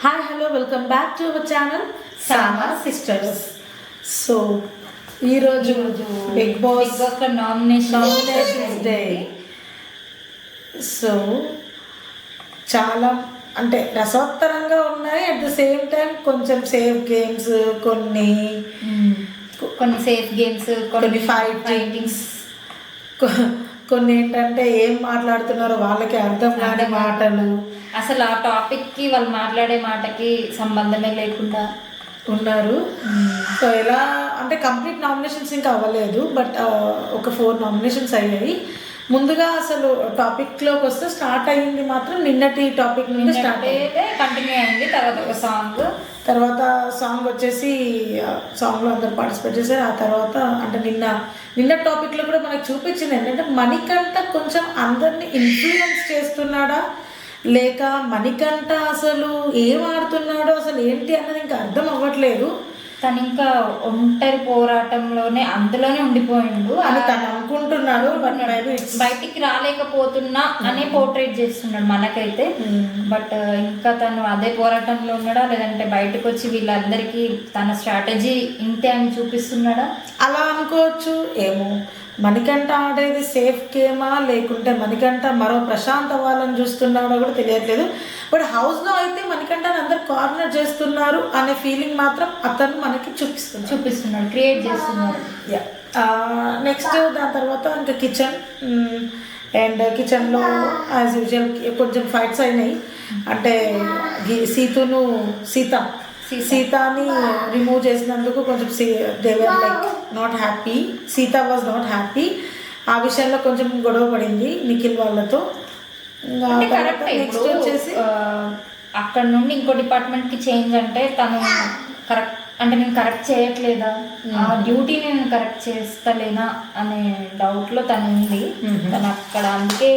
Hi hello welcome back to our channel Sama sisters. So ఈరోజు Bigg Boss nominations day. So చాలా అంటే రసవత్తరంగా ఉన్నాయి, అట్ ద సేమ్ టైం కొంచెం సేఫ్ గేమ్స్, కొన్ని సేఫ్ గేమ్స్, కొన్ని ఫైటింగ్స్, కొన్ని ఏంటంటే ఏం మాట్లాడుతున్నారో వాళ్ళకి అర్థం కాని మాటలు, అసలు ఆ టాపిక్కి వాళ్ళు మాట్లాడే మాటకి సంబంధమే లేకుండా ఉన్నారు. సో ఎలా అంటే కంప్లీట్ నామినేషన్స్ ఇంకా అవ్వలేదు, బట్ ఒక 4 నామినేషన్స్ అయ్యాయి. ముందుగా అసలు టాపిక్లోకి వస్తే స్టార్ట్ అయ్యింది మాత్రం నిన్నటి టాపిక్ నుండి స్టార్ట్ అయితే కంటిన్యూ అయింది. తర్వాత ఒక సాంగ్ వచ్చేసి సాంగ్లో అందరు పార్టిసిపేట్ చేశారు. ఆ తర్వాత అంటే నిన్న టాపిక్లో కూడా మనకు చూపించింది ఏంటంటే మణికంఠ కొంచెం అందరినీ ఇన్ఫ్లుయెన్స్ చేస్తున్నాడా లేక మణికంఠ అసలు ఏం ఆడుతున్నాడో అసలు ఏంటి అన్నది ఇంకా అర్థం అవ్వట్లేదు. తను ఇంకా ఒంటరి పోరాటంలోనే అందులోనే ఉండిపోయిండు అని తను అనుకుంటున్నాడు. బయటికి రాలేకపోతున్నా అనే పోర్ట్రేట్ చేస్తున్నాడు మనకైతే. బట్ ఇంకా తను అదే పోరాటంలో ఉన్నాడా లేదంటే బయటకు వచ్చి వీళ్ళందరికీ తన స్ట్రాటజీ ఇంతే అని చూపిస్తున్నాడా? అలా అనుకోవచ్చు ఏమో. మణికంఠ ఆడేది సేఫ్ గేమా లేకుంటే మణికంఠ మరో ప్రశాంత్ అవ్వాలని చూస్తున్నాడో కూడా తెలియట్లేదు. బట్ హౌస్లో అయితే మణికంఠని అందరు కార్నర్ చేస్తున్నారు అనే ఫీలింగ్ మాత్రం అతను మనకి చూపిస్తున్నాడు, క్రియేట్ చేస్తున్నాడు. నెక్స్ట్ దాని తర్వాత ఇంకా కిచెన్ అండ్ కిచెన్లో యాజ్ యూజువల్ కొంచెం ఫైట్స్ అయినాయి. అంటే సీతాని రిమూవ్ చేసినందుకు కొంచెం they were like not happy. Sita was not happy. ఆ విషయంలో కొంచెం గొడవ పడింది నిఖిల్ వాళ్ళతో. నెక్స్ట్ వచ్చేసి అక్కడ నుండి ఇంకో డిపార్ట్మెంట్కి చేంజ్ అంటే తను కరెక్ట్ అంటే నేను కరెక్ట్ చేయట్లేదా, ఆ డ్యూటీ నేను కరెక్ట్ చేస్తలేనా అనే డౌట్లో తను ఉంది. తను అక్కడ అందుకే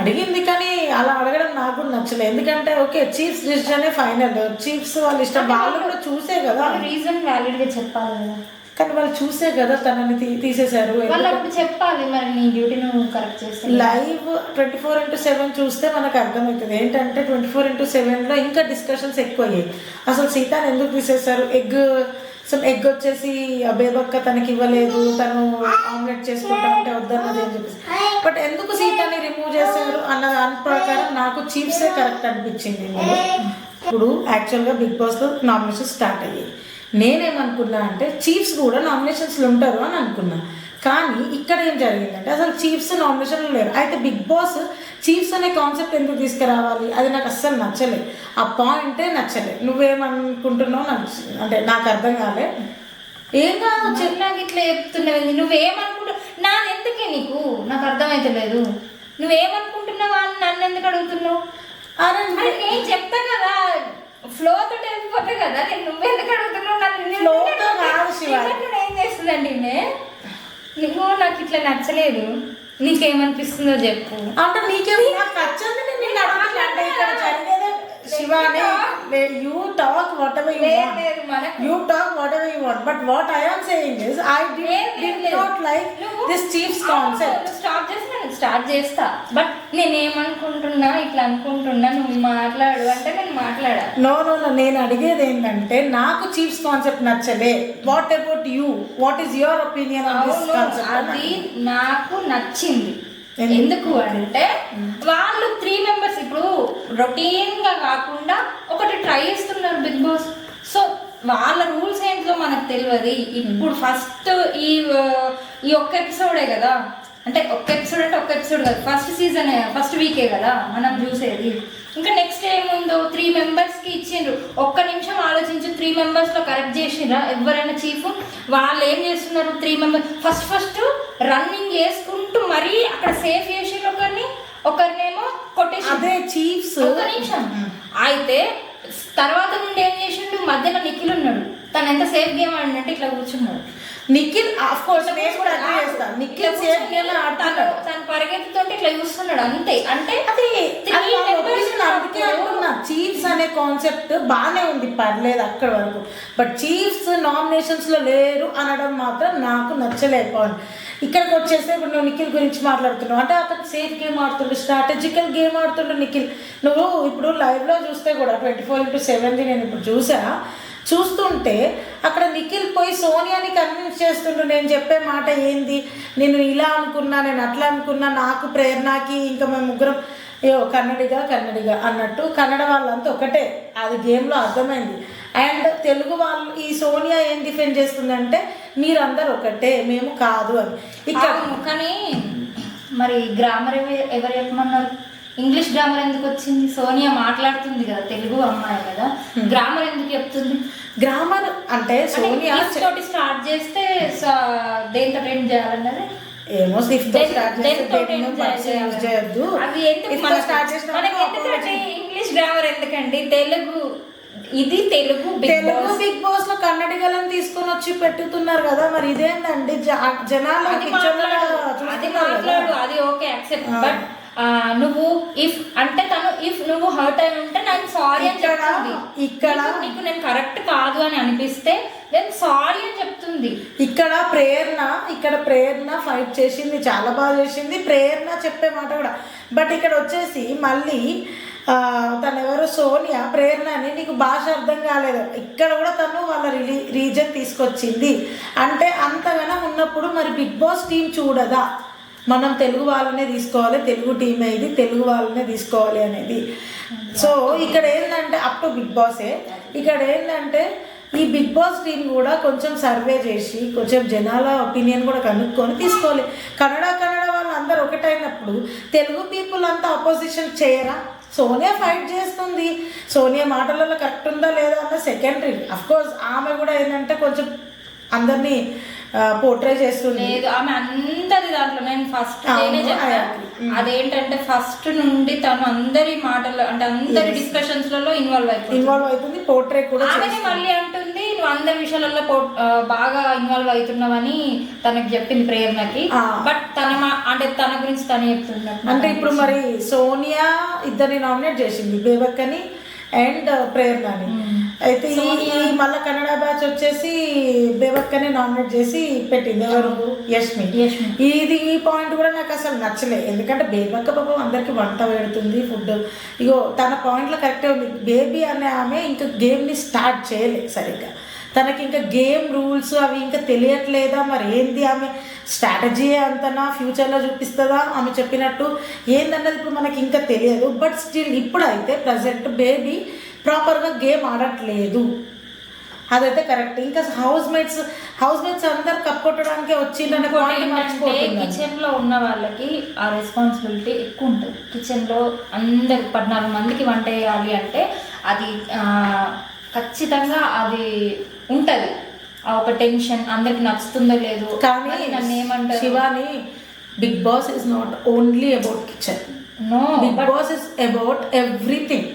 అడిగింది కానీ అలా అడగడం నాకు కూడా నచ్చలేదు. ఎందుకంటే ఓకే చీఫ్స్ డిసిజనే ఫైనల్, చీఫ్స్ వాళ్ళ ఇష్టం. వాళ్ళు కూడా చూసే కదా రీజన్ వ్యాలిడ్గా చెప్పాలి కదా. కానీ వాళ్ళు చూసే కదా తనని తీసేశారు. వాళ్ళు అప్పుడు చెప్పాలి మరి నీ డ్యూటీ నువ్వు కరెక్ట్ చేస్తే. లైవ్ 24/7 చూస్తే మనకు అర్థమవుతుంది ఏంటంటే 24/7లో ఇంకా డిస్కషన్స్ ఎక్కువ అయ్యాయి. అసలు సీతాని ఎందుకు తీసేశారు, ఎగ్ వచ్చేసి బేబక్క తనకి ఇవ్వలేదు, తను ఆమ్లెట్ చేసుకుంటా అంటే వద్దన్నది అని చెప్పేసి. బట్ ఎందుకు సీతాని రిమూవ్ చేశారు అన్న దాని ప్రకారం నాకు చీఫ్సే కరెక్ట్ అనిపించింది. ఇప్పుడు యాక్చువల్గా బిగ్ బాస్లో నామినేషన్స్ స్టార్ట్ అయ్యాయి. నేనేమనుకున్నా అంటే చీఫ్స్ కూడా నామినేషన్స్లో ఉంటారు అని అనుకున్నా. కానీ ఇక్కడ ఏం జరిగిందంటే అసలు చీఫ్స్ నామినేషన్లు లేరు. అయితే బిగ్ బాస్ చీఫ్స్ అనే కాన్సెప్ట్ ఎందుకు తీసుకురావాలి అది నాకు అస్సలు నచ్చలేదు. ఆ పాయింటే నచ్చలేదు. నువ్వేమనుకుంటున్నావు అంటే నాకు అర్థం కాలే. ఏం కాదు నాకు ఇట్లా చెప్తున్నావు, నువ్వేమనుకుంటున్నావు నాది ఎందుకే నీకు నాకు అర్థమైతలేదు. నువ్వేమనుకుంటున్నావు అని నన్ను ఎందుకు అడుగుతున్నావు? అరే నేను చెప్తా కదా, ఫ్లో తోటి వెళ్ళిపోతా కదా. నేను నువ్వెందుకు అడుగుతున్నావు నన్ను? ఏం చేస్తుందండి నీకు నాకు ఇట్లా నచ్చలేదు, నీకేమనిపిస్తుందో చెప్పు. అంటే నీకేమో నాకు నచ్చంది నేను అడగట్లే. ఇక్కడ జరిగేదే Shivani, you talk whatever you want. You talk whatever you want. But what I am saying is I did not like this chief's concept. Start చేస్తా. బట్ నేనేమనుకుంటున్నా ఇట్లా అనుకుంటున్నా, నువ్వు మాట్లాడు అంటే నేను మాట్లాడా. నో నేను అడిగేది ఏంటంటే నాకు చీఫ్స్ కాన్సెప్ట్ నచ్చలే. What about you, what is your opinion on this concept? అది నాకు నచ్చింది. ఎందుకు అంటే వాళ్ళు 3 మెంబర్స్ ఇప్పుడు రొటీన్ గా కాకుండా ఒకటి ట్రై చేస్తున్నారు బిగ్ బాస్. సో వాళ్ళ రూల్స్ ఏంటో మనకు తెలియదు. ఇప్పుడు ఫస్ట్ ఈ ఒక్క ఎపిసోడే కదా, అంటే ఒక్క ఎపిసోడ్ కదా, ఫస్ట్ వీకే కదా మనం చూసేది. ఇంకా నెక్స్ట్ ఏముందో 3 మెంబర్స్కి ఇచ్చిండ్రు. ఒక్క నిమిషం ఆలోచించి 3 మెంబర్స్లో కరెక్ట్ చేసిండ్రా ఎవరైనా చీఫ్? వాళ్ళు ఏం చేస్తున్నారు? 3 మెంబర్స్ ఫస్ట్ రన్నింగ్ చేసుకుంటూ మరీ అక్కడ సేఫ్ చేసిండ్రు ఒకరినేమో కొట్టేసి. అదే చీఫ్స్. ఒక్క నిమిషం అయితే తర్వాత నుండి ఏం చేసిండు? మధ్యలో నిఖిల్ ఉన్నాడు. తను ఎంత సేఫ్ గేమ్ ఆడినట్టు ఇట్లా కూర్చున్నాడు. నిఖిల్ ఆఫ్ కోర్స్ నేను కూడా అగ్రీ చేస్తా. నిఖిల్ సేఫ్ గేమ్ ఆడుతున్నాడు. తను పరిగెత్తుతుంటే ఇట్లా చూస్తున్నాడు అంతే. అంటే అది అందుకే అంటున్నా చీఫ్స్ అనే కాన్సెప్ట్ బాగానే ఉంది, పర్లేదు అక్కడ వరకు. బట్ చీఫ్స్ నామినేషన్స్ లో లేరు అనడం మాత్రం నాకు నచ్చలేకపోయింది. ఇక్కడికి వచ్చేస్తే ఇప్పుడు నువ్వు నిఖిల్ గురించి మాట్లాడుతున్నావు అంటే అతను సేఫ్ గేమ్ ఆడుతుండు, స్ట్రాటజికల్ గేమ్ ఆడుతుండు నిఖిల్. నువ్వు ఇప్పుడు లైవ్లో చూస్తే కూడా 24/7 నేను ఇప్పుడు చూస్తుంటే అక్కడ నిఖిల్ పోయి సోనియాని కన్విన్స్ చేస్తుండు. నేను చెప్పే మాట ఏంది, నేను ఇలా అనుకున్నా, నేను అట్లా అనుకున్నా, నాకు ప్రేరణకి ఇంకా మేము ముగ్గురం కన్నడిగా అన్నట్టు కన్నడ వాళ్ళంతా ఒకటే, అది గేమ్లో అర్థమైంది. అండ్ తెలుగు వాళ్ళు ఈ సోనియా ఏం డిఫెండ్ చేస్తుందంటే మీరందరూ ఒకటే, మేము కాదు అని. ఇక్కడ కానీ మరి గ్రామర్ ఎవరు చెప్పమన్నారు? ఇంగ్లీష్ గ్రామర్ ఎందుకు వచ్చింది? సోనియా మాట్లాడుతుంది కదా, తెలుగు అమ్మాయి కదా, గ్రామర్ ఎందుకు చెప్తుంది? గ్రామర్ అంటే సోనియా తోటి స్టార్ట్ చేస్తే దేంతో ట్రైన్ చేయాలన్నది ఏమో చేయొద్దు. ఇంగ్లీష్ గ్రామర్ ఎందుకండి? తెలుగు బిగ్ బాస్ లో కన్నడిగలను తీసుకొని వచ్చి పెట్టుతున్నారు కదా, మరి ఇదేంటండి జనాలు మాట్లాడు, అది ఓకే యాక్సెప్ట్. బట్ నువ్వు నువ్వు హర్ట్ అయి ఉంటే నాకు సారీ అని చెప్తుంది. ఇక్కడ నీకు నేను కరెక్ట్ కాదు అని అనిపిస్తే నేను సారీ అని చెప్తుంది. ఇక్కడ ప్రేరణ ఫైట్ చేసింది, చాలా బాగా చేసింది ప్రేరణ చెప్పే మాట కూడా. బట్ ఇక్కడ వచ్చేసి మళ్ళీ తను ఎవరు సోనియా ప్రేరణని నీకు భాష అర్థం కాలేదు, ఇక్కడ కూడా తను వాళ్ళ రీజన్ తీసుకొచ్చింది అంటే అంతగానో ఉన్నప్పుడు మరి బిగ్ బాస్ టీం చూడదా, మనం తెలుగు వాళ్ళనే తీసుకోవాలి, తెలుగు టీమే ఇది, తెలుగు వాళ్ళనే తీసుకోవాలి అనేది. సో ఇక్కడ ఏంటంటే అప్ టు బిగ్ బాసే. ఇక్కడ ఏంటంటే ఈ బిగ్ బాస్ టీం కూడా కొంచెం సర్వే చేసి కొంచెం జనాల ఒపీనియన్ కూడా కనుక్కొని తీసుకోవాలి. కన్నడ వాళ్ళు అందరు ఒకటైనప్పుడు తెలుగు పీపుల్ అంతా అపోజిషన్ చేయరా? సోనియా ఫైట్ చేస్తుంది, సోనియా మాటలలో కరెక్ట్ ఉందా లేదా అన్న సెకండరీ. అఫ్కోర్స్ ఆమె కూడా ఏంటంటే కొంచెం అందరినీ పోర్ట్రే చేస్తుంది. లేదు ఆమె అందరి దాంట్లో నేను ఫస్ట్ అదేంటంటే ఫస్ట్ నుండి తను అందరి మాటలు అంటే అందరి డిస్కషన్స్ లలో ఇన్వాల్వ్ అవుతుంది. పోర్ట్రే కూడా ఆమెనే మళ్ళీ అంటుంది నువ్వు అందరి విషయాలలో బాగా ఇన్వాల్వ్ అవుతున్నావని తనకి చెప్పింది ప్రేరణకి. బట్ తన గురించి తను చెప్తున్నట్టు అంటే ఇప్పుడు మరి సోనియా ఇద్దరిని నామినేట్ చేసింది, బేబక్కని అండ్ ప్రేరణని. అయితే ఈ మళ్ళీ కన్నడ బ్యాచ్ వచ్చేసి బేబక్కని నామినేట్ చేసి పెట్టింది ఎవరు, యష్మి. ఈ పాయింట్ కూడా నాకు అసలు నచ్చలేదు. ఎందుకంటే బేబక్క పాపం అందరికి వంట పెడుతుంది, ఫుడ్, ఇగో తన పాయింట్లో కరెక్టే ఉంది. బేబీ అనే ఆమె ఇంకా గేమ్ని స్టార్ట్ చేయలేదు సరిగ్గా, తనకి ఇంకా గేమ్ రూల్స్ అవి ఇంకా తెలియట్లేదా, మరి ఏంది ఆమె స్ట్రాటజీ అంతనా ఫ్యూచర్లో చూపిస్తుందా ఆమె చెప్పినట్టు ఏందన్నది ఇప్పుడు మనకి ఇంకా తెలియదు. బట్ స్టిల్ ఇప్పుడైతే ప్రజెంట్ బేబీ ప్రాపర్గా గేమ్ ఆడట్లేదు, అదైతే కరెక్ట్. ఇంకా హౌస్ మేట్స్ అందరు కప్పొట్టడానికి వచ్చిందనే పాయింట్ మర్చిపోతుంది. కిచెన్లో ఉన్న వాళ్ళకి ఆ రెస్పాన్సిబిలిటీ ఎక్కువ ఉంటుంది. కిచెన్లో అందరు 14 మందికి వంట చేయాలి అంటే అది ఖచ్చితంగా అది ఉంటుంది, ఒక టెన్షన్, అందరికి నచ్చుతుందో లేదు. కానీ నన్ను ఏమంటారు Shivani, Bigg Boss is not only about kitchen, no, Bigg Boss is about everything.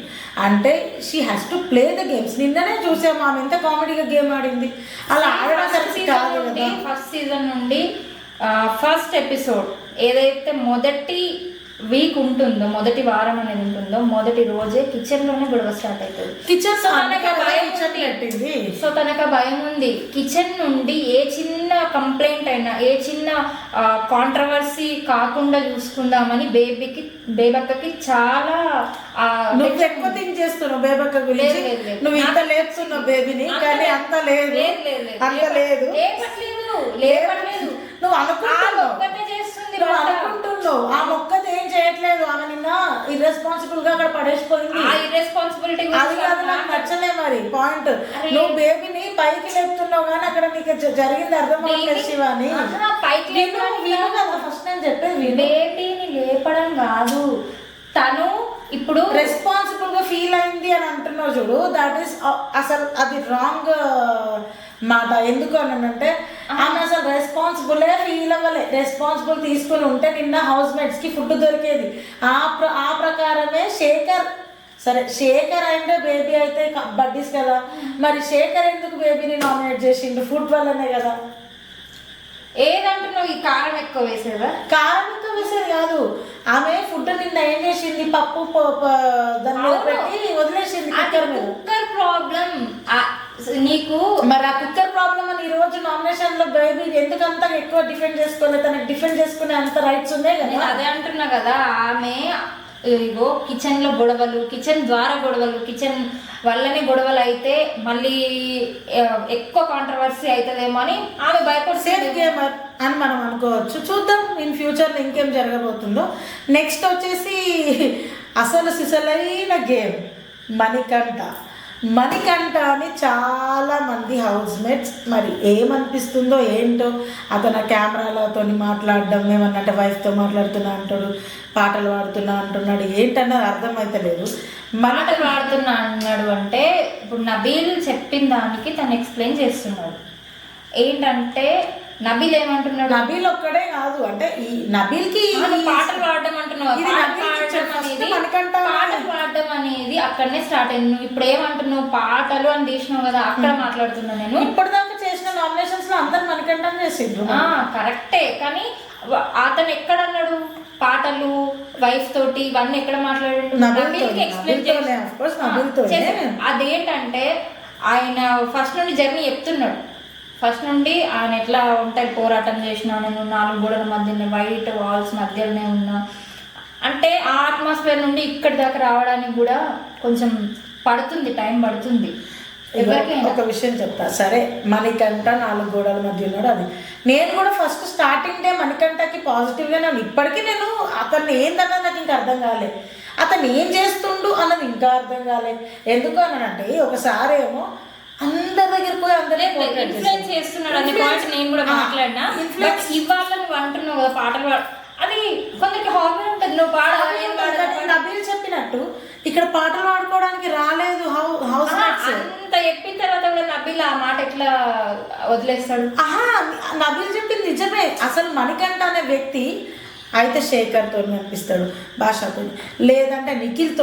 అంటే she has to play the games. నిన్ననే చూసాము ఆమె ఎంత కామెడీగా గేమ్ ఆడింది. అలా ఆడడం ఫస్ట్ సీజన్ నుండి ఫస్ట్ ఎపిసోడ్ ఏదైతే మొదటి వీక్ ఉంటుందో, మొదటి వారం అనేది ఉంటుందో, మొదటి రోజే కిచెన్ లోనే గొడవ స్టార్ట్ అవుతుంది. సో తనకు భయం ఉంది. కిచెన్ నుండి ఏ చిన్న కంప్లైంట్ అయినా, ఏ చిన్న కాంట్రవర్సీ కాకుండా చూసుకుందామని బేబక్కకి చాలా నువ్వు ఎక్కువ థింక్ చేస్తున్నావు బేబక్క గురించి. నువ్వు ఇంత లేపుతున్నావు బేబీని, కానీ అంత లేదు, అంత లేదు, లేపట్లేదు. నువ్వు అనుకుంటున్నావు, ఆ మొక్కది ఏం చేయట్లేదు. ఆమె నిన్న ఇర్రెస్పాన్సిబుల్ గా అక్కడ పడేసిపోయింది. అది కాదు నాకు నచ్చలే మరి పాయింట్. నువ్వు బేబీని పైకి లేపుతున్నావు కానీ అక్కడ నీకు జరిగింది అర్థం అవ్వట్లేదు శివాని. ఫస్ట్ నేను చెప్పేది బేబీని లేపడం కాదు, తను ఇప్పుడు రెస్పాన్సిబుల్ గా ఫీల్ అయింది అని అంటున్నావు చూడు, దట్ ఈస్ అసలు అది రాంగ్ మాట. ఎందుకు అని అంటే ఆమె అసలు రెస్పాన్సిబుల్ ఫీల్ అవ్వలే. రెస్పాన్సిబుల్ తీసుకుని ఉంటే నిన్న హౌస్ మేట్స్ కి ఫుడ్ దొరికేది. ఆ ప్రకారమే శేఖర్ అంటే బేబీ అయితే బడ్డీస్ కదా, మరి శేఖర్ ఎందుకు బేబీని నామినేట్ చేసిండు? ఫుడ్ వల్లనే కదా. ఏదంటున్నావు? ఈ కారం ఎక్కువ వేసేదా? కారం ఎక్కువ వేసేది కాదు, ఆమె ఫుడ్ నిన్న ఏం చేసింది, పప్పు దాని మీద పెట్టి వదిలేసింది. కుక్కర్ ప్రాబ్లం నీకు మరి ఆ కుక్కర్ ప్రాబ్లం అని ఈ రోజు నామినేషన్ లో బేబీ ఎందుకంత ఎక్కువ డిఫెండ్ చేసుకోలేదు, తనకి డిఫెండ్ చేసుకునే అంత రైట్స్ ఉన్నాయి నేను కదా. అదే అంటున్నా కదా, ఆమె ఇగో కిచెన్ లో గొడవలు, కిచెన్ ద్వారా గొడవలు, కిచెన్ వల్లనే గొడవలు అయితే మళ్ళీ ఎక్కువ కాంట్రవర్సీ అవుతుందేమో అని ఆమె సేఫ్ గేమర్ అని మనం అనుకోవచ్చు. చూద్దాం ఇన్ ఫ్యూచర్లో ఇంకేం జరగబోతుందో. నెక్స్ట్ వచ్చేసి అసలు సిసలైన గేమ్ మణికంఠ అని చాలా మంది హౌస్ మేట్స్ మరి ఏమనిపిస్తుందో ఏంటో. అతను కెమెరాలతో మాట్లాడడం ఏమన్నంటే వైఫ్తో మాట్లాడుతున్నా అంటాడు, పాటలు పాడుతున్నా అంటున్నాడు, ఏంటన్నది అర్థమైతలేదు. మాటలు పాడుతున్నా అన్నాడు అంటే ఇప్పుడు నబీల్ చెప్పిన దానికి తను ఎక్స్ప్లెయిన్ చేస్తున్నాడు. ఏంటంటే నబీల్ ఏమంటున్నాడు, నబీల్ ఒక్కడే కాదు అంటే ఈ నబీల్కి పాటలు పాడడం అంటున్నావు, పాటలు పాడడం అనేది అక్కడనే స్టార్ట్ అయింది. నువ్వు ఇప్పుడు ఏమంటున్నావు పాటలు అని తీసినావు కదా, అక్కడ మాట్లాడుతున్నా నేను. ఇప్పటిదాకా చేసిన నామినేషన్స్ లో అందరు మనకంటం చేసిండ్రు. కరెక్టే, కానీ అతను ఎక్కడ అన్నాడు పాటలు వైఫ్ తోటి ఇవన్నీ ఎక్కడ మాట్లాడాడు, అదేంటంటే ఆయన ఫస్ట్ నుండి జర్నీ చెప్తున్నాడు. ఫస్ట్ నుండి ఆయన ఎట్లా ఉంటాయి పోరాటం చేసినా, నేను 4 గోడల మధ్యనే వైట్ వాల్స్ మధ్యలోనే ఉన్నా అంటే ఆ అట్మాస్ఫియర్ నుండి ఇక్కడి దాకా రావడానికి కూడా కొంచెం పడుతుంది, టైం పడుతుంది. ఒక విషయం చెప్తా సరే, మణికంఠ 4 గోడల మధ్య ఉన్నాడు. అది నేను కూడా ఫస్ట్ స్టార్టింగ్ డే మణికంఠకి పాజిటివ్గానే ఉన్నాను. ఇప్పటికీ నేను అతన్ని ఏందన్నది నాకు ఇంకా అర్థం కాలే, అతను ఏం చేస్తుండు అన్నది ఇంకా అర్థం కాలే. ఎందుకు అనంటే ఒకసారి ఏమో అందరి దగ్గర పోయి అందరినీ ఇన్ఫ్లుయెన్స్ చేస్తున్నాడు అనే పాయింట్ నేను కూడా మాట్లాడినా. ఇవాళ నువ్వు అంటున్నావు కదా పాటలు అది కొందరికి హాబీ ఉంటుంది, నువ్వు నబీల్ చెప్పినట్టు ఇక్కడ పాటలు పాడుకోవడానికి రాలేదు హౌస్ అంత చెప్పిన తర్వాత కూడా నబీల్ ఆ మాట ఎట్లా వదిలేస్తాడు? నబీల్ చెప్పింది నిజమే. అసలు మణికంఠ అనే వ్యక్తి అయితే శేఖర్తో అనిపిస్తాడు, భాషతో, లేదంటే నిఖిల్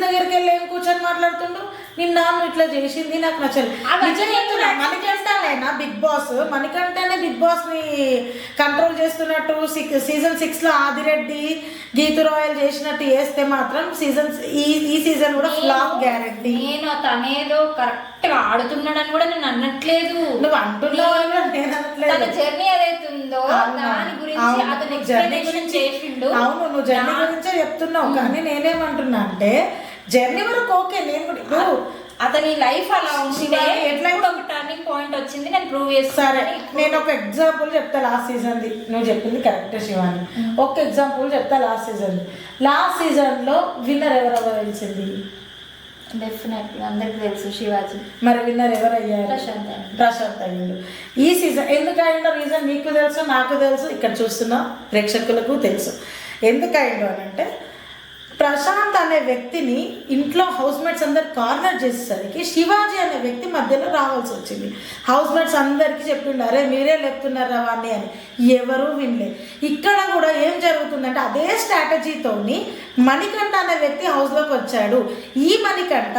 దగ్గరికి వెళ్ళి ఏం కూర్చొని మాట్లాడుతుండు, నిన్న ఇట్లా చేసింది నాకు నచ్చలేదు. మణికంఠనేనా బిగ్ బాస్, మణికంఠనే బిగ్ బాస్ ని కంట్రోల్ చేస్తున్నట్టు సీజన్ 6 లో ఆదిరెడ్డి గీతు రాయల్ చేసినట్టు చేస్తే మాత్రం ఈ సీజన్ కూడా ఫ్లాప్ గ్యారెంటీ. నేను తనేదో కరెక్ట్ గా ఆడుతున్నాడని కూడా నేను అనట్లేదు, నువ్వు అంటున్నావు నేను అనట్లేదు. తన జర్నీ ఏదైతుందో దాని గురించి అతను ఎక్స్ప్లెనేషన్ చేసిండు. అవును, నువ్వు జర్నీ గురించే చెప్తున్నావు, కానీ నేనేమంటున్నా అంటే జర్నీ వరకు ఓకే, నేను కూడా అతని లైఫ్ అలా ఉంటే ఎట్లా ఒక టర్నింగ్ పాయింట్ వచ్చింది నేను ప్రూవ్ చేస్తాను. సరే నేను ఒక ఎగ్జాంపుల్ చెప్తా లాస్ట్ సీజన్ది, నువ్వు చెప్పింది కరెక్ట్ శివాని. ఒక ఎగ్జాంపుల్ చెప్తా లాస్ట్ సీజన్లో విన్నర్ ఎవరెవరు తెలిసింది? డెఫినెట్లీ అందరికి తెలుసు శివాజీ. మరి విన్నర్ ఎవరు అయ్యారు? ప్రశాంత్ అయ్యిండు. ఈ సీజన్ ఎందుకు అయిందో రీజన్ నీకు తెలుసు, నాకు తెలుసు, ఇక్కడ చూస్తున్న ప్రేక్షకులకు తెలుసు. ఎందుకు అయిందో అని అంటే ప్రశాంత్ అనే వ్యక్తిని ఇంట్లో హౌస్ మేట్స్ అందరు కార్నర్ చేసేసరికి శివాజీ అనే వ్యక్తి మధ్యలో రావాల్సి వచ్చింది. హౌస్ మేట్స్ అందరికీ చెప్పిండు, అరే మీరే లేపుతున్నారా వాడిని అని. ఎవరూ వినలే. ఇక్కడ కూడా ఏం జరుగుతుందంటే అదే స్ట్రాటజీతోని మణికంఠ అనే వ్యక్తి హౌస్లోకి వచ్చాడు. ఈ మణికంఠ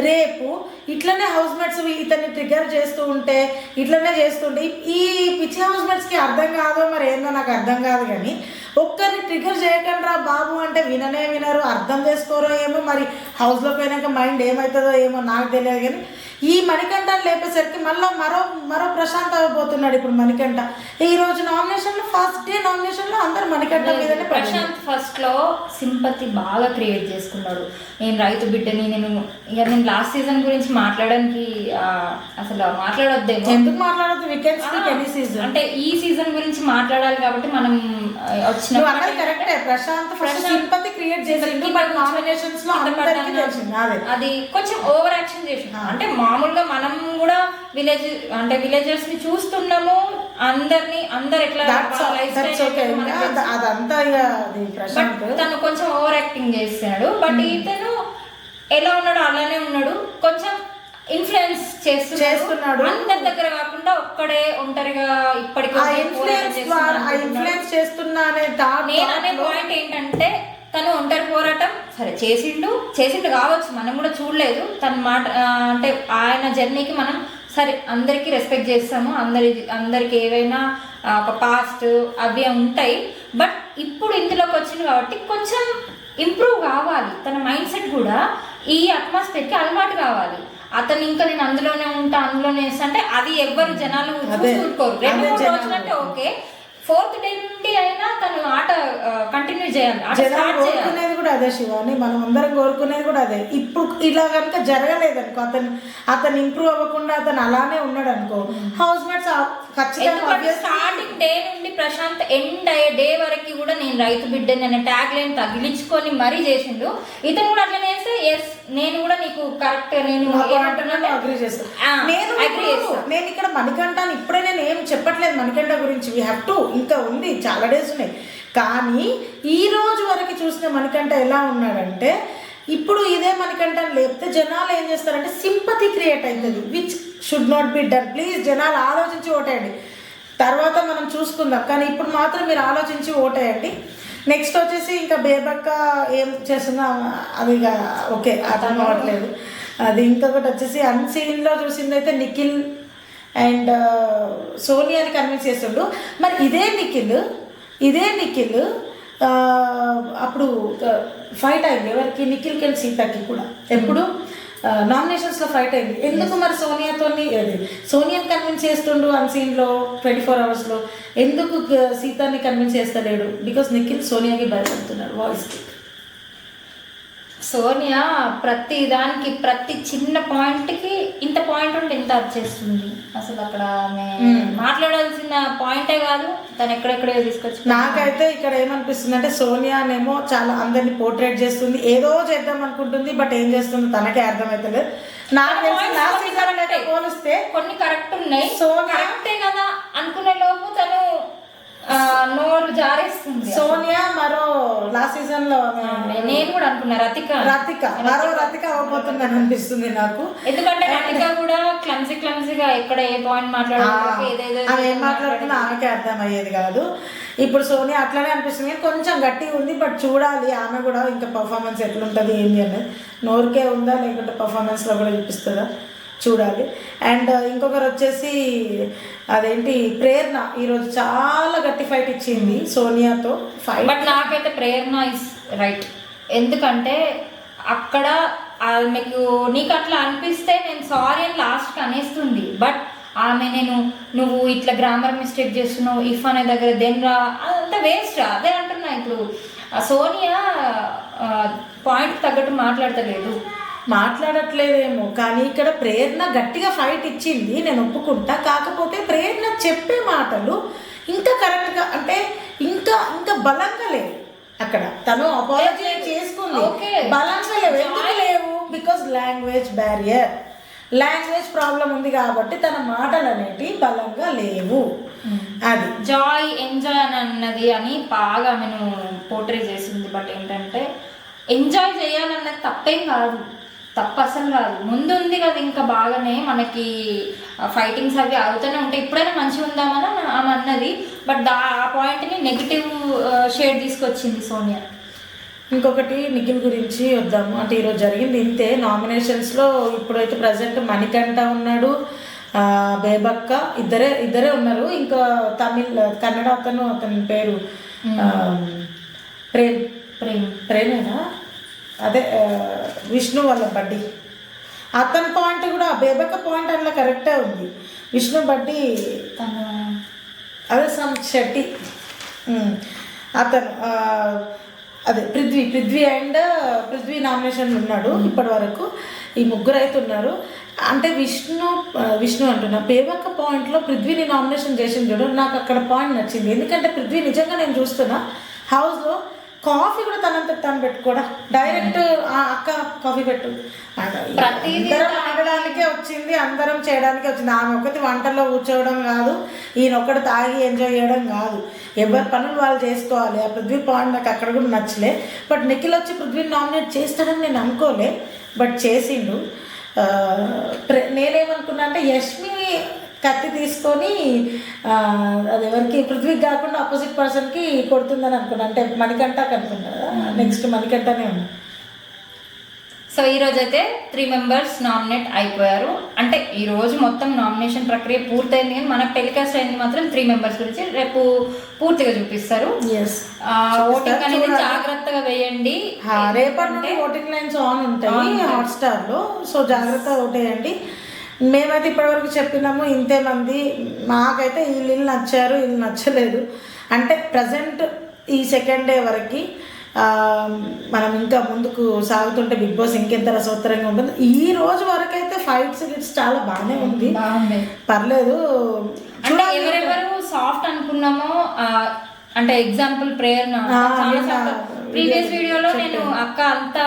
రేపు ఇట్లనే హౌస్ మేట్స్ ఇతన్ని ట్రిగర్ చేస్తూ ఉంటే ఇట్లనే చేస్తుంటే ఈ పిచ్చి హౌస్ మేట్స్కి అర్థం కాదో మరి ఏందో నాకు అర్థం కాదు, కానీ ఒక్కరిని ట్రిగర్ చేయకండి రా బాబు అంటే వినరు, అర్థం చేసుకోరో ఏమో, మరి హౌస్లో పోయినాక మైండ్ ఏమవుతుందో ఏమో నాకు తెలియదు. కానీ ఈ మణికంఠని లేపేసరికి మళ్ళీ మరో ప్రశాంత్ అవ్వబోతున్నాడు ఇప్పుడు మణికంఠ. ఈ రోజు నామినేషన్లో ఫస్ట్ డే నామినేషన్లో అందరు మణికంఠ మీదనే. ప్రశాంత్ ఫస్ట్లో సింపతి బాగా క్రియేట్ చేసుకున్నాడు. నేను రైతు బిడ్డని, నేను లాస్ట్ సీజన్ గురించి మాట్లాడడానికి అసలు మాట్లాడొద్దేమో. ఎందుకు మాట్లాడద్దు? వీకెండ్స్ సీజన్ అంటే ఈ సీజన్ గురించి మాట్లాడాలి కాబట్టి మనం వచ్చిన కరెక్టే. ప్రశాంత్ సింపతి క్రియేట్ చేసింది, బట్ నామినేషన్స్ లో అందరికీ తెలిసింది అది కొంచెం ఓవర్ యాక్షన్ చేసింది. అంటే మామూలుగా మనం కూడా విలేజర్స్ ని చూస్తున్నాము, అందరు ఎట్లా తను కొంచెం ఓవర్ యాక్టింగ్ చేస్తాడు. బట్ ఇతను ఎలా ఉన్నాడు అలానే ఉన్నాడు, కొంచెం ఇన్ఫ్లుయెన్స్ చేస్తున్నాడు. అందరి దగ్గర కాకుండా ఒక్కడే ఒంటరిగా ఇప్పటికీ నేను అనే పాయింట్ ఏంటంటే తను ఒంటరి పోరాటం సరే చేసిండు కావచ్చు, మనం కూడా చూడలేదు తన మాట. అంటే ఆయన జర్నీకి మనం సరే అందరికీ రెస్పెక్ట్ చేస్తాము, అందరికి ఏవైనా ఒక పాస్ట్ అవి ఉంటాయి. బట్ ఇప్పుడు ఇందులోకి వచ్చింది కాబట్టి కొంచెం ఇంప్రూవ్ కావాలి, తన మైండ్ సెట్ కూడా ఈ అట్మాస్ఫియర్కి అలవాటు కావాలి. అతను ఇంకా నేను అందులోనే వేస్తా అంటే అది ఎవ్వరు జనాలు చూసుకోరు. 2-3 రోజులు అంటే ఓకే, 4th డే నుండి అయినా తను ఆట కంటిన్యూ చేయాలి. కోరుకునేది కూడా అదే శివాని, మనం అందరం కోరుకునేది కూడా అదే. ఇప్పుడు ఇలా కనుక జరగలేదు అనుకో, అతను ఇంప్రూవ్ అవ్వకుండా అతను అలానే ఉన్నాడు అనుకో, హౌస్ మేట్స్ ఖచ్చితంగా స్టార్టింగ్ డే నుండి ప్రశాంత్ ఎండ్ అయ్యే డే వరకు కూడా నేను రైతు బిడ్డని అనే ట్యాగ్ లైన్ తగిలించుకొని మరీ చేసిండు. ఇతను కూడా అట్లనే వేస్తే ఎస్ నేను కూడా నీకు కరెక్ట్, నేను అగ్రీ చేస్తాను. నేను ఇక్కడ మణికంఠని ఇప్పుడే నేను ఏం చెప్పట్లేదు మణికంఠ గురించి, వీ హ్యావ్ టు, ఇంకా ఉంది చాలా డేస్ ఉన్నాయి. కానీ ఈ రోజు వరకు చూసిన మణికంఠ ఎలా ఉన్నాడంటే, ఇప్పుడు ఇదే మణికంఠని లేపితే జనాలు ఏం చేస్తారంటే సింపతి క్రియేట్ అవుతుంది, which should not be done. Please జనాలు ఆలోచించి ఓటేయండి, తర్వాత మనం చూసుకుందాం. కానీ ఇప్పుడు మాత్రం మీరు ఆలోచించి ఓటేయండి. నెక్స్ట్ వచ్చేసి ఇంకా బేబక్క ఏం చేస్తున్నా అది ఓకే అర్థం అవ్వట్లేదు. అది ఇంకొకటి వచ్చేసి అన్సీన్లో చూసింది అయితే నిఖిల్ అండ్ సోనియాని కన్విన్స్ చేస్తుండు. మరి ఇదే నిఖిల్ అప్పుడు ఫైట్ అయింది ఎవరికి, నిఖిల్కి అండ్ సీతకి కూడా ఎప్పుడు నామినేషన్స్లో ఫైట్ అయింది. ఎందుకు మరి సోనియాని కన్విన్స్ చేస్తుండు అన్సీన్లో 24 అవర్స్లో, ఎందుకు సీతాని కన్విన్స్ చేస్తలేడు? బికాస్ నిఖిల్ సోనియాకి భయపడుతున్నాడు వాయిస్కి. సోనియా ప్రతి దానికి ప్రతి చిన్న పాయింట్కి ఇంత పాయింట్ ఉంటే ఇంత వచ్చేస్తుంది. అసలు అక్కడ మాట్లాడాల్సిన పాయింటే కాదు, తను ఎక్కడెక్కడే తీసుకొచ్చి. నాకైతే ఇక్కడ ఏమనిపిస్తుంది అంటే సోనియానేమో చాలా అందరిని పోర్ట్రేట్ చేస్తుంది, ఏదో చేద్దాం అనుకుంటుంది, బట్ ఏం చేస్తుందో తనకే అర్థమవుతలేదు. నాకు తెలిసి పోలిస్తే కొన్ని కరెక్ట్ ఉన్నాయి, కరెక్టే కదా అనుకునే లోపు తను నోరు జారేస్తుంది. సోనియా మరో లాస్ట్ సీజన్ లో నేను కూడా అనుకున్నా రతిక అవ్వబోతుందని అనిపిస్తుంది నాకు. ఎందుకంటే రతిక కూడా క్లమ్సీగా ఎక్కడ ఏ పాయింట్ ఆమె ఏం మాట్లాడుతున్నా ఆమెకే అర్థం అయ్యేది కాదు. ఇప్పుడు సోనియా అట్లనే అనిపిస్తుంది, కొంచెం గట్టిగా ఉంది, బట్ చూడాలి ఆమె కూడా ఇంకా పర్ఫార్మెన్స్ ఎట్లుంటుంది ఏంటి అనేది. నోరుకే ఉందా లేకుంటే పర్ఫార్మెన్స్లో కూడా చూపిస్తుందా చూడాలి. అండ్ ఇంకొకరు వచ్చేసి అదేంటి ప్రేరణ ఈరోజు చాలా గట్టి ఫైట్ ఇచ్చింది సోనియాతో ఫైట్. బట్ నాకైతే ప్రేరణ ఇస్ రైట్, ఎందుకంటే అక్కడ నీకు అట్లా అనిపిస్తే నేను సారీ అని లాస్ట్కి అనేస్తుంది. బట్ ఆమె నువ్వు ఇట్లా గ్రామర్ మిస్టేక్ చేస్తున్నావు ఇఫ్ అనే దగ్గర దెన్రా అదంతా వేస్ట్. అదే అంటున్నా, ఇప్పుడు సోనియా పాయింట్ తగ్గట్టు మాట్లాడట్లేదేమో, కానీ ఇక్కడ ప్రేరణ గట్టిగా ఫైట్ ఇచ్చింది, నేను ఒప్పుకుంటా. కాకపోతే ప్రేరణ చెప్పే మాటలు ఇంకా కరెక్ట్గా అంటే ఇంకా బలంగా లేవు. అక్కడ తను అపాలజీ చేసుకుంది, బలంగా లేవు. ఎందుకు లేవు? Because language barrier, language problem ఉంది కాబట్టి తన మాటలు అనేటివి బలంగా లేవు. అది ఎంజాయ్ అని అన్నది అని బాగా ఆమెను పోర్ట్రే చేసింది. బట్ ఏంటంటే ఎంజాయ్ చేయాలన్నది తప్పేం కాదు, తప్పు అసలు కాదు. ముందు ఉంది కదా ఇంకా బాగానే మనకి ఫైటింగ్స్ అవి అవుతూనే ఉంటాయి, ఇప్పుడైనా మంచిగా ఉందామని ఆమె అన్నది. బట్ ఆ పాయింట్ని నెగిటివ్ షేడ్ తీసుకొచ్చింది సోనియా. ఇంకొకటి నిఖిల్ గురించి వద్దాము. అంటే ఈరోజు జరిగింది ఇంతే నామినేషన్స్లో. ఇప్పుడైతే ప్రజెంట్ మణికంఠ ఉన్నాడు, బేబక్క ఇద్దరే ఉన్నారు. ఇంకా కన్నడ అతని పేరు ప్రేమేనా, అదే విష్ణు వాళ్ళ బడ్డీ. అతని పాయింట్ కూడా బేబక్క పాయింట్ అందులో కరెక్టే ఉంది. విష్ణు బడ్డీ అదే శెట్టి అతను అదే పృథ్వీ నామినేషన్ ఉన్నాడు ఇప్పటి వరకు. ఈ ముగ్గురు అయితే ఉన్నారు. అంటే విష్ణు అంటున్నా, బేబక్క పాయింట్లో పృథ్వీని నామినేషన్ చేసింది చూడు, నాకు అక్కడ పాయింట్ నచ్చింది. ఎందుకంటే పృథ్వీ నిజంగా నేను చూస్తున్నా హౌస్లో కాఫీ కూడా తను పెట్టుకోడా, డైరెక్ట్ అక్క కాఫీ పెట్టు, అందరం ఆడడానికే వచ్చింది, అందరం చేయడానికే వచ్చింది. ఆమె ఒకటి వంటల్లో కూర్చోవడం కాదు, ఈయన ఒక్కటి తాగి ఎంజాయ్ చేయడం కాదు, ఎవరి పనులు వాళ్ళు చేసుకోవాలి. ఆ పృథ్వీ పాయింట్ నాకు అక్కడ కూడా నచ్చలే. బట్ నిఖిల్ వచ్చి పృథ్వీని నామినేట్ చేస్తాడని నేను అనుకోలే, బట్ చేసిండు. నేనేమనుకున్నా అంటే యష్మి కత్తి తీసుకొని అది ఎవరికి పృథ్వీకి కాకుండా ఆపోజిట్ పర్సన్కి కొడుతుందని అనుకున్నా. అంటే మణికంఠకి అనుకున్నా కదా, నెక్స్ట్ మణికంఠనే ఉన్నా. సో ఈ రోజు అయితే 3 మెంబర్స్ నామినేట్ అయిపోయారు. అంటే ఈ రోజు మొత్తం నామినేషన్ ప్రక్రియ పూర్తయింది, కానీ మనకు టెలికాస్ట్ అయింది మాత్రం 3 మెంబర్స్ గురించి. రేపు పూర్తిగా చూపిస్తారు. ఓటింగ్ అనేది జాగ్రత్తగా వేయండి. రేపటి నుండి ఓటింగ్ లైన్స్ ఆన్ ఉంటాయి హాట్‌స్టార్ లో. సో జాగ్రత్తగా ఓటేయండి. మేమైతే ఇప్పటివరకు చెప్పినాము ఇంతే మంది, మాకైతే వీళ్ళు నచ్చారు వీళ్ళు నచ్చలేదు అంటే ప్రజెంట్ ఈ సెకండ్ డే వరకు మనం ఇంకా ముందుకు సాగుతుంటే బిగ్ బాస్ ఇంకెంత రసోత్తరంగా ఉంటుంది. ఈ రోజు వరకు అయితే ఫైట్స్ గిట్స్ చాలా బాగానే ఉంది, పర్లేదు. అంటే ఎవరెవరు సాఫ్ట్ అనుకున్నామో, అంటే ఎగ్జాంపుల్ ప్రేయర్ ప్రీవియస్ వీడియోలో నేను అక్క అంతా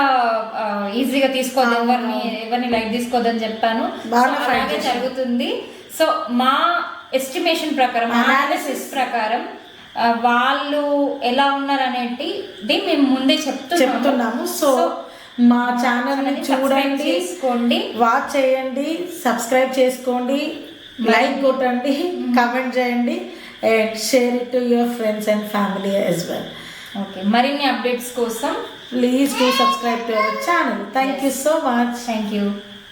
ఈజీగా తీసుకోవద్దు, ఎవరిని లైట్ తీసుకోవద్దని చెప్పాను. అలాగే జరుగుతుంది. సో మా ఎస్టిమేషన్ ప్రకారం, అనాలిసిస్ ప్రకారం వాళ్ళు ఎలా ఉన్నారు అనేది మేము ముందే చెప్తున్నాము. సో మా ఛానల్ని చూడండి, చేసుకోండి, వాచ్ చేయండి, సబ్స్క్రైబ్ చేసుకోండి, లైక్ కొట్టండి, కామెంట్ చేయండి, and share it to your friends and family as well. Okay, మరిన్ని అప్డేట్స్ కోసం please do subscribe to our channel. Thank you so much. Thank you.